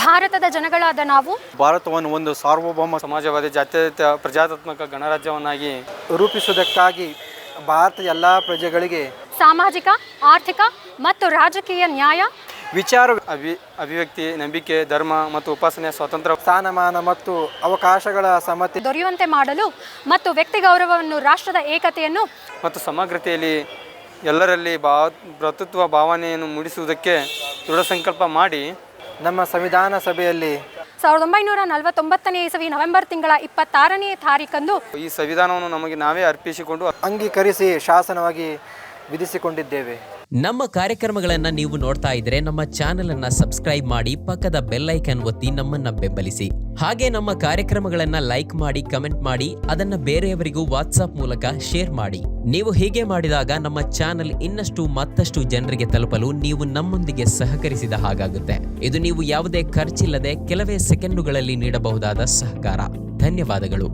ಭಾರತದ ಜನಗಳಾದ ನಾವು ಭಾರತವನ್ನು ಒಂದು ಸಾರ್ವಭೌಮ ಸಮಾಜವಾದಿ ಜಾತ್ಯತೀತ ಪ್ರಜಾತಾತ್ಮಕ ಗಣರಾಜ್ಯವನ್ನಾಗಿ ರೂಪಿಸುವುದಕ್ಕಾಗಿ ಭಾರತದ ಎಲ್ಲ ಪ್ರಜೆಗಳಿಗೆ ಸಾಮಾಜಿಕ, ಆರ್ಥಿಕ ಮತ್ತು ರಾಜಕೀಯ ನ್ಯಾಯ, ವಿಚಾರ, ಅಭಿವ್ಯಕ್ತಿ, ನಂಬಿಕೆ, ಧರ್ಮ ಮತ್ತು ಉಪಾಸನೆಯ ಸ್ವಾತಂತ್ರ್ಯ, ಸ್ಥಾನಮಾನ ಮತ್ತು ಅವಕಾಶಗಳ ಸಮತೆ ದೊರೆಯುವಂತೆ ಮಾಡಲು ಮತ್ತು ವ್ಯಕ್ತಿ ಗೌರವವನ್ನು, ರಾಷ್ಟ್ರದ ಏಕತೆಯನ್ನು ಮತ್ತು ಸಮಗ್ರತೆಯಲ್ಲಿ ಎಲ್ಲರಲ್ಲಿ ಭ್ರಾತೃತ್ವ ಭಾವನೆಯನ್ನು ಮೂಡಿಸುವುದಕ್ಕೆ ದೃಢ ಸಂಕಲ್ಪ ಮಾಡಿ ನಮ್ಮ ಸಂವಿಧಾನ ಸಭೆಯಲ್ಲಿ 1949ನೇ ಇಸವಿ ನವೆಂಬರ್ ತಿಂಗಳ 26ನೇ ತಾರೀಕಂದು ಈ ಸಂವಿಧಾನವನ್ನು ನಮಗೆ ನಾವೇ ಅರ್ಪಿಸಿಕೊಂಡು ಅಂಗೀಕರಿಸಿ ಶಾಸನವಾಗಿ ವಿಧಿಸಿಕೊಂಡಿದ್ದೇವೆ. ನಮ್ಮ ಕಾರ್ಯಕ್ರಮಗಳನ್ನು ನೀವು ನೋಡ್ತಾ ಇದ್ರೆ ನಮ್ಮ ಚಾನೆಲ್ ಅನ್ನ ಸಬ್ಸ್ಕ್ರೈಬ್ ಮಾಡಿ, ಪಕ್ಕದ ಬೆಲ್ ಐಕಾನ್ ಒತ್ತಿ ನಮ್ಮನ್ನ ಬೆಂಬಲಿಸಿ. ಹಾಗೆ ನಮ್ಮ ಕಾರ್ಯಕ್ರಮಗಳನ್ನ ಲೈಕ್ ಮಾಡಿ, ಕಮೆಂಟ್ ಮಾಡಿ, ಅದನ್ನ ಬೇರೆಯವರಿಗೂ ವಾಟ್ಸ್ಆಪ್ ಮೂಲಕ ಶೇರ್ ಮಾಡಿ. ನೀವು ಹೀಗೆ ಮಾಡಿದಾಗ ನಮ್ಮ ಚಾನೆಲ್ ಇನ್ನಷ್ಟು ಮತ್ತಷ್ಟು ಜನರಿಗೆ ತಲುಪಲು ನೀವು ನಮ್ಮೊಂದಿಗೆ ಸಹಕರಿಸಿದ ಹಾಗಾಗುತ್ತೆ. ಇದು ನೀವು ಯಾವುದೇ ಖರ್ಚಿಲ್ಲದೆ ಕೆಲವೇ ಸೆಕೆಂಡುಗಳಲ್ಲಿ ನೀಡಬಹುದಾದ ಸಹಕಾರ. ಧನ್ಯವಾದಗಳು.